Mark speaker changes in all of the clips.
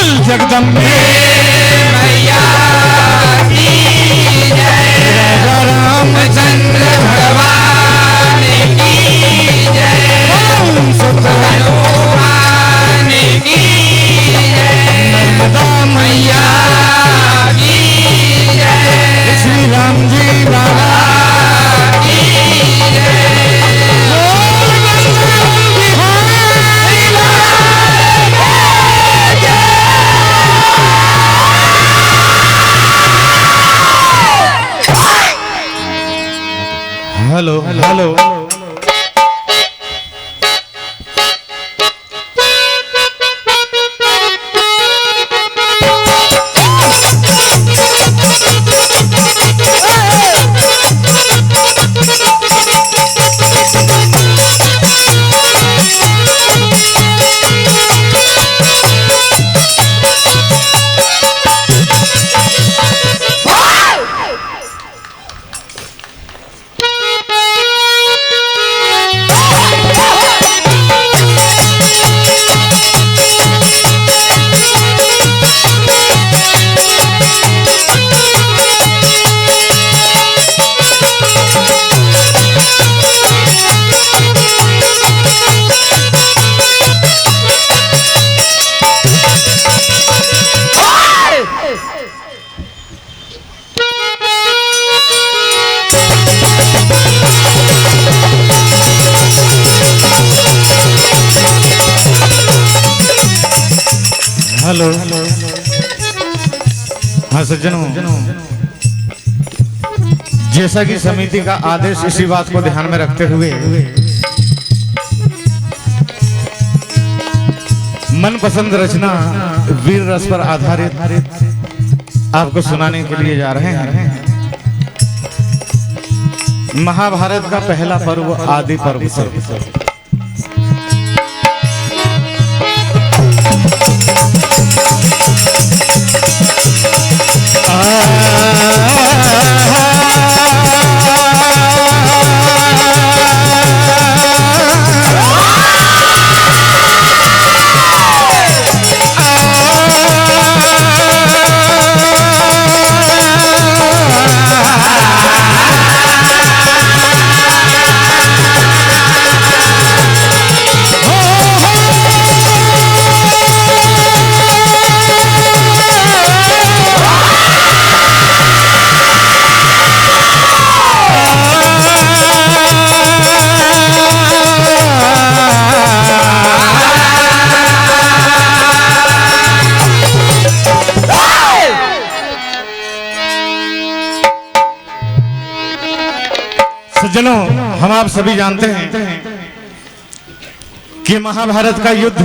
Speaker 1: जगदम्बे मैया की जय। राजा रामचंद्र भगवान की जय। हनुमान की जय। नर्मदा मैया की जय। श्री राम जी बाबा की जय। हेलो हेलो हेलो हाँ सज्जनों, जैसा कि समिति का आदेश इसी बात को ध्यान में रखते हुए मनपसंद रचना वीर रस पर आधारित आपको सुनाने के लिए जा रहे हैं। महाभारत का पहला पर्व आदि पर्व से सज्जनों, हम आप सभी जानते हैं कि महाभारत का युद्ध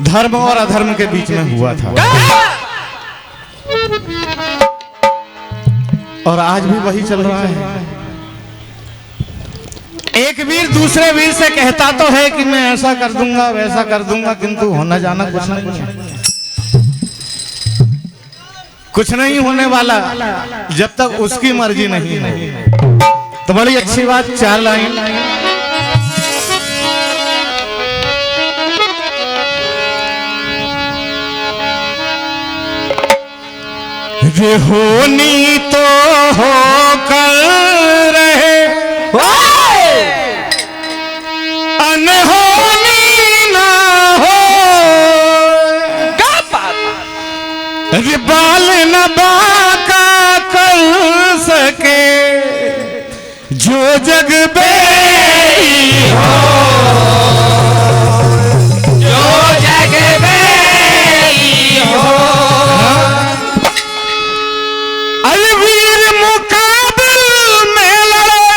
Speaker 1: धर्म और अधर्म के बीच में हुआ था और आज भी वही चल रहा है। एक वीर दूसरे वीर से कहता तो है कि मैं ऐसा कर दूंगा वैसा कर दूंगा, किंतु होना जाना कुछ नहीं है। कुछ नहीं होने वाला जब तक उसकी मर्जी नहीं है। तो बड़ी अच्छी बात, 4 लाइन। ये होनी तो हो कर रहे, अनहोनी ना हो। ये बाल न बाका कर सके जो जग बेई हो, जो जग बेई हो। अलवीर मुकाबिल में लड़े,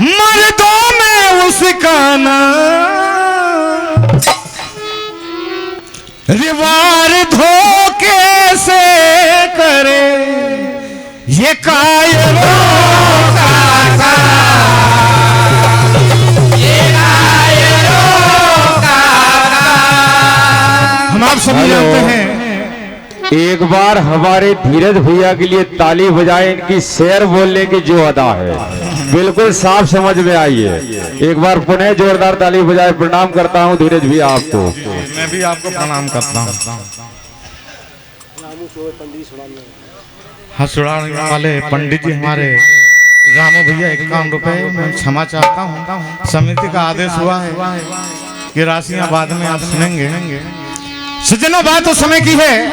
Speaker 1: मर्दों में उसका नाम। रिवार धोखे से करे ये कायरों का काम, ये कायरों का काम। हम आप सभी जानते हैं।
Speaker 2: एक बार हमारे धीरज भैया के लिए ताली बजाएं, इनकी शेर बोलने की जो अदा है। बिल्कुल साफ समझ में आई है। एक बार पुनः जोरदार ताली बजाए प्रणाम करता हूँ धीरज भी आपको।
Speaker 1: मैं भी आपको प्रणाम करता हूँ। हाँ, सुनाने वाले पंडित जी हमारे रामू भैया 51 रुपए मैं क्षमा चाहता हूँ। समिति का आदेश हुआ है कि राशियां बाद में आप सुनेंगे। सज्जनों, बात उस समय की है,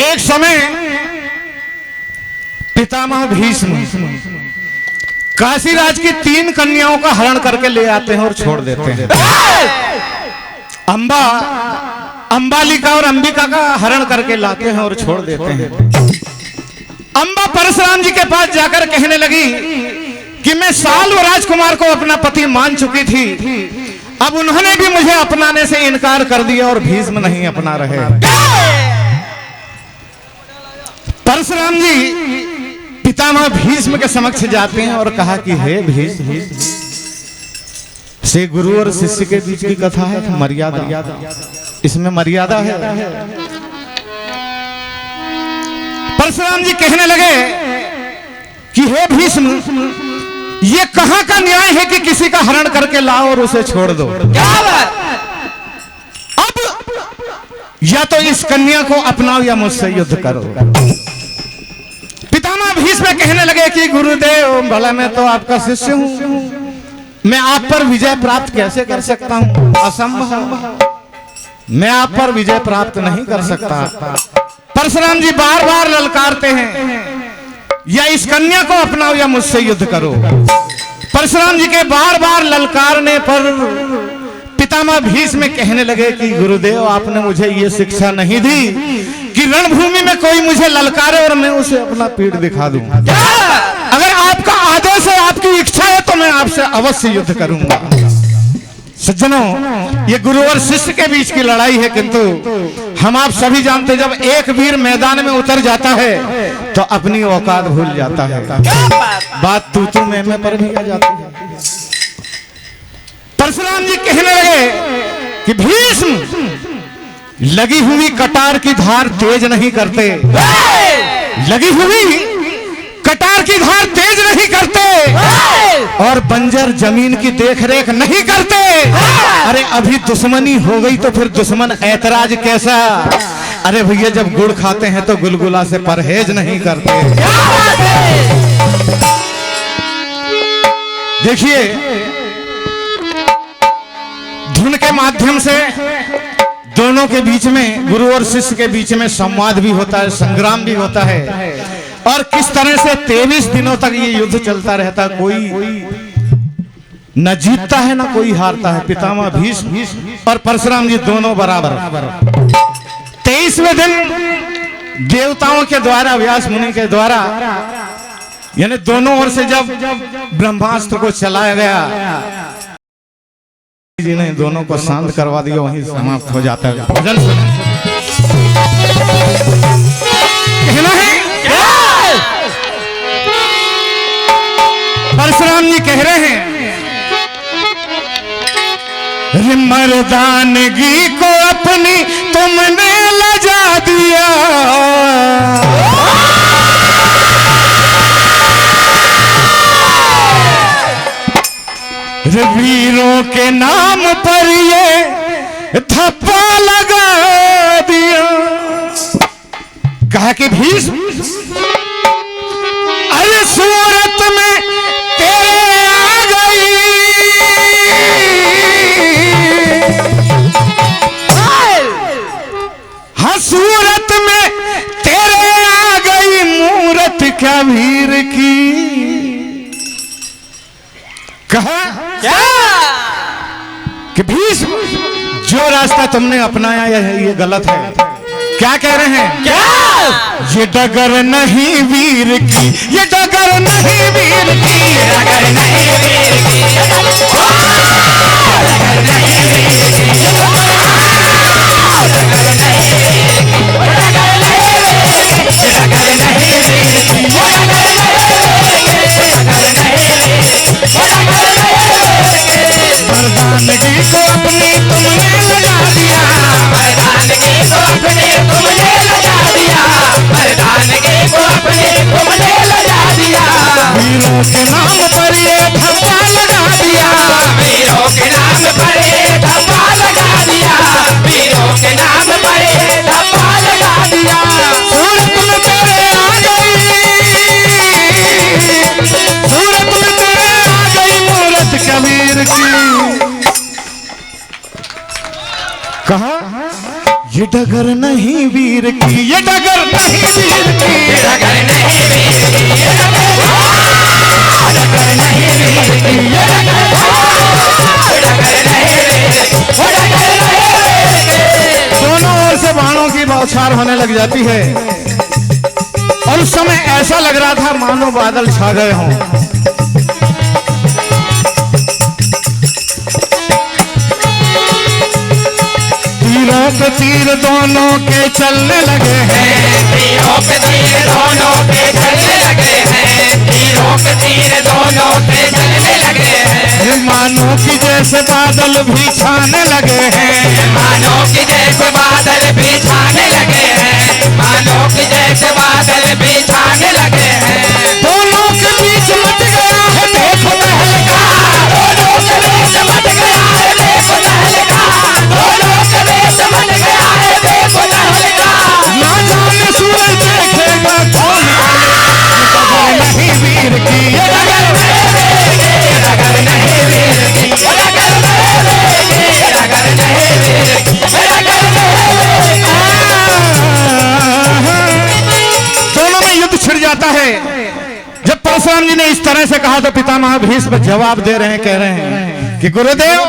Speaker 1: एक समय पितामह भीष्म काशीराज की 3 कन्याओं का हरण करके ले आते हैं और छोड़ देते हैं। अंबालिका और अंबिका का हरण करके लाते हैं और छोड़ देते हैं। अंबा परशुराम जी के पास जाकर कहने लगी कि मैं साल व राजकुमार को अपना पति मान चुकी थी, अब उन्होंने भी मुझे अपनाने से इनकार कर दिया और भीष्म नहीं अपना रहे। परशुराम जी पितामह भीष्म के समक्ष जाते हैं और कहा कि हे भीष्म, से गुरु और शिष्य के बीच की कथा है, मर्यादा, इसमें मर्यादा है। परशुराम जी कहने लगे कि हे भीष्म, ये कहां का न्याय है कि किसी का हरण करके लाओ और उसे छोड़ दो। अब या तो इस कन्या को अपनाओ या मुझसे युद्ध करो। पितामह भीष्म कहने लगे कि गुरुदेव, भला मैं तो आपका शिष्य हूं, मैं आप पर विजय प्राप्त कैसे कर सकता हूं? असंभव, मैं आप पर विजय प्राप्त नहीं कर सकता। परशुराम जी बार बार ललकारते हैं, या इस कन्या को अपनाओ या मुझसे युद्ध करो। परशुराम जी के बार बार ललकारने पर पितामह भीष्म कहने लगे कि गुरुदेव, आपने मुझे ये शिक्षा नहीं दी कि रणभूमि में कोई मुझे ललकारे और मैं उसे अपना पीठ दिखा दूं। अगर आपका आदेश है, आपकी इच्छा है, तो मैं आपसे अवश्य युद्ध करूंगा। सज्जनों, ये गुरु और शिष्य के बीच की लड़ाई है, किंतु हम आप सभी जानते, जब एक वीर मैदान में उतर जाता है तो अपनी औकात भूल जाता है। बात तू मैं पर भी आ जाती है। परशुराम जी कहने लगे कि भीष्म, लगी हुई कटार की धार तेज नहीं करते, लगी हुई कटार की धार तेज नहीं करते, और बंजर जमीन की देखरेख नहीं करते। अरे अभी दुश्मनी हो गई तो फिर दुश्मन ऐतराज कैसा? अरे भैया, जब गुड़ खाते हैं तो गुलगुला से परहेज नहीं करते। देखिए, धुन के माध्यम से दोनों के बीच में, गुरु और शिष्य के बीच में संवाद भी होता है, संग्राम भी होता है, और किस तरह से 23 दिनों तक ये युद्ध चलता रहता है। कोई न जीतता है न कोई हारता है। पितामह भीष्म और परशुराम जी दोनों बराबर। 23वें दिन देवताओं के द्वारा, व्यास मुनि के द्वारा, यानी दोनों ओर से जब ब्रह्मास्त्र को चलाया गया, जी ने दोनों को शांत करवा दिया, वहीं समाप्त हो जाता है। कहना है परशुराम जी कह रहे हैं, मर्दानगी को अपनी तुमने लजा दिया, वीरों के नाम पर ये थप्पा लगा दिया। कहा कि भीष्म, अरे सूरत में तेरे आ गई, हाँ सूरत में तेरे आ गई मूरत क्या वीर की। कहा क्या कि भीष्म, जो रास्ता तुमने अपनाया है ये गलत है। क्या कह रहे हैं? क्या? ये डगर नहीं वीर की, ये डगर नहीं वीर की, ये डगर नहीं वीर की, ये डगर नहीं वीर की, मर्दानगी को अपनी तुमने लगा दिया, मर्दानगी को अपने तुमने लगा दिया, मर्दानगी को अपने तुमने लगा दिया, वीरों वीरों के नाम पर ये धब्बा लगा दिया,
Speaker 3: वीरों के नाम पर ये धब्बा लगा दिया, वीरों के नाम पर ये धब्बा लगा दिया।
Speaker 1: सूरत में तेरे आ गई, सूरत में तेरे आ गई मूरत कबीर की। कहा ये डगर नहीं वीर की, ये डगर नहीं वीर की,
Speaker 3: डगर नहीं वीर की, डगर नहीं वीर की, डगर नहीं वीर की।
Speaker 1: दोनों ओर से बाणों की बौछार होने लग जाती है और उस समय ऐसा लग रहा था मानो बादल छा गए हों। तीरों पे तीर दोनों के चलने लगे हैं,
Speaker 3: तीरों पे तीर दोनों के चलने लगे हैं, तीरों पे तीर दोनों के चलने लगे हैं।
Speaker 1: मानो कि जैसे बादल भी छाने लगे हैं,
Speaker 3: मानो कि जैसे बादल भी छाने लगे हैं, मानो कि जैसे बादल भी छाने लगे हैं।
Speaker 1: दोनों के बीच मच गया है देखो तहलका,
Speaker 3: दोनों के बीच मच गया है देखो तहलका, दोनों के बीच मच गया है देखो तहलका।
Speaker 1: ना जाने सूरज देखेगा कौन, डगर नहीं वीर की, ये डगर
Speaker 3: डगर नहीं वीर की, डगर नहीं वीर की, डगर नहीं वीर की, डगर नहीं वीर की।
Speaker 1: दोनों में युद्ध छिड़ जाता है। जब परशुराम जी ने इस तरह से कहा तो पितामह भीष्म जवाब दे रहे हैं, कह रहे हैं कि गुरुदेव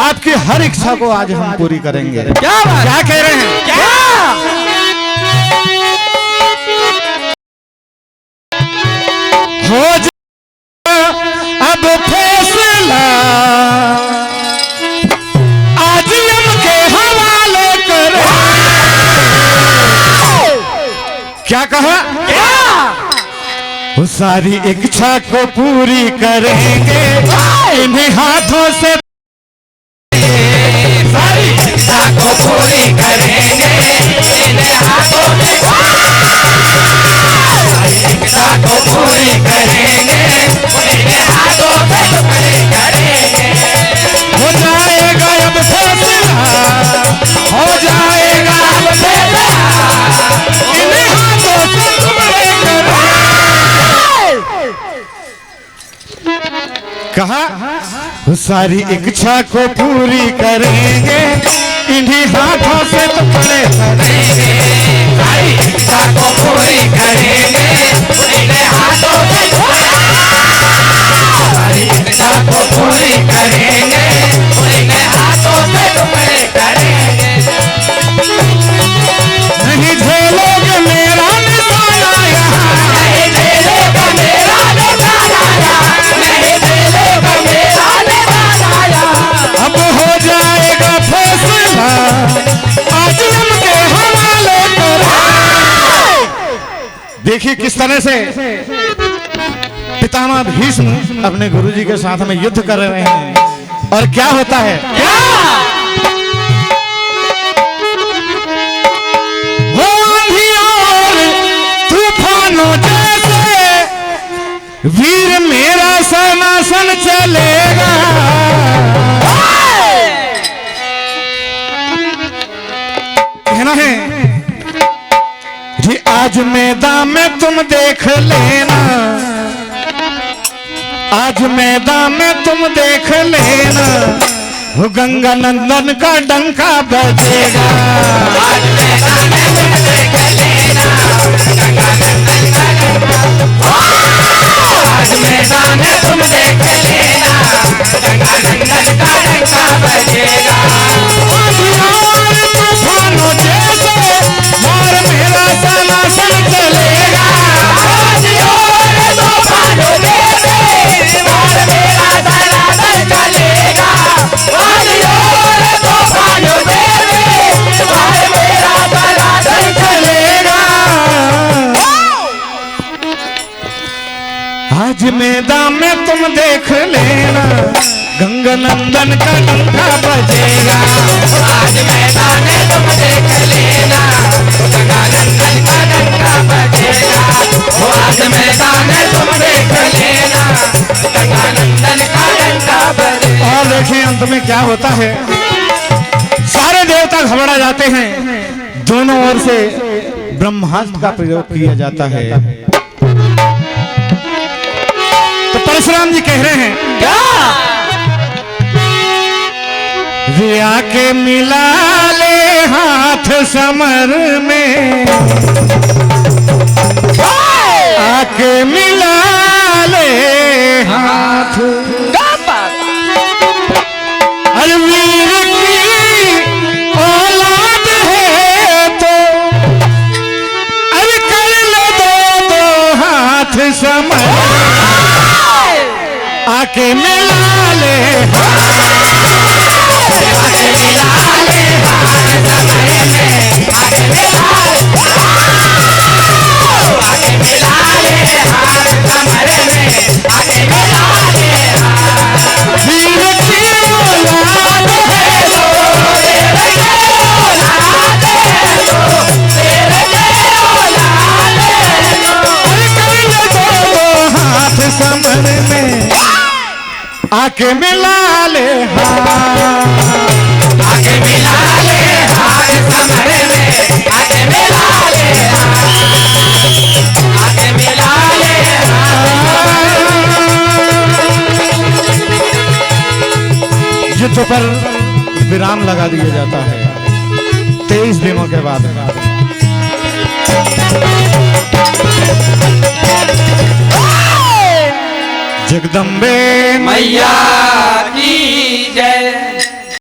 Speaker 1: आपकी हर इच्छा को आज हम पूरी करेंगे। क्या कह रहे हैं?
Speaker 3: क्या
Speaker 1: हो जा अब फैसला आज यम के हवाले करें। क्या कहा? वो सारी इच्छा को पूरी करेंगे इन्हीं हाथों से,
Speaker 3: सारी इच्छा को पूरी करेंगे इन्हें हाथों से, सारी इच्छा को पूरी करेंगे इन्हें हाथों से पूरी करेंगे।
Speaker 1: हो जाएगा अब फैसला, हो जाएगा अब फैसला इन्हीं हाथों से तुम्हारे करें। कहा वो सारी इच्छा को पूरी करेंगे इन्हीं हाथों से तुम्हारे करेंगे।
Speaker 3: सारी इच्छा को पूरी करेंगे इन्हें हाथों से, सारी इच्छा को पूरी करेंगे इन्हें हाथों से टुकड़े करेंगे।
Speaker 1: नहीं झेलोगे मेरा निशाना यहाँ,
Speaker 3: नहीं झेलेगा मेरा निशाना यहाँ, नहीं झेलेगा मेरा निशाना यहाँ।
Speaker 1: अब हो जाएगा फैसला आज उनके हवाले करें। देखिए किस तरह से पितामह भीष्म अपने गुरुजी के साथ में युद्ध कर रहे हैं और क्या होता है? हो अंधियार तूफानों जैसे वीर मेरा सनासन चलेगा। कहना है जी आज मैदान में तुम देख लेना, आज मैदान में तुम देख लेना वो गंगा नंदन का डंका बजेगा।
Speaker 3: आज मैदान में तुम देख लेना गंगा नंदन का डंका, आज मैदान में तुम देख लेना गंगा नंदन का डंका बजेगा।
Speaker 1: अंधियार तूफानों जैसे मार मेरा सनासन चलेगा।
Speaker 3: अंधियार तूफानों जैसे मार मेरा सनासन चलेगा। अंधियार तूफानों जैसे मार मेरा सनासन चलेगा।
Speaker 1: आज मैदान में तुम देख लेना गंगा नंदन का डंका बजेगा।
Speaker 3: आज मैदान में तुम देख लेना गंगा नंदन का डंका बजेगा। हो आज मैदान तुम देख लेना, गंगा नंदन का डंडा बजे।
Speaker 1: और देखिए अंत में क्या होता है, सारे देवता घबरा जाते हैं, दोनों ओर से ब्रह्मास्त्र का प्रयोग किया जाता है। तो परशुराम जी कह रहे हैं
Speaker 3: क्या
Speaker 1: रिया के मिला ले हाथ समर में, आके मिला ले हाथ, अरे वीर की औलाद है तो अरे कर लो दो हाथ समर, आके मिला ले समर में, आके मिला ले
Speaker 3: आके मिला ले हाथ समर में, आके मिला ले आके मिला ले
Speaker 1: युद्ध पर विराम लगा दिया जाता है 23 दिनों के बाद। जगदम्बे
Speaker 3: मैया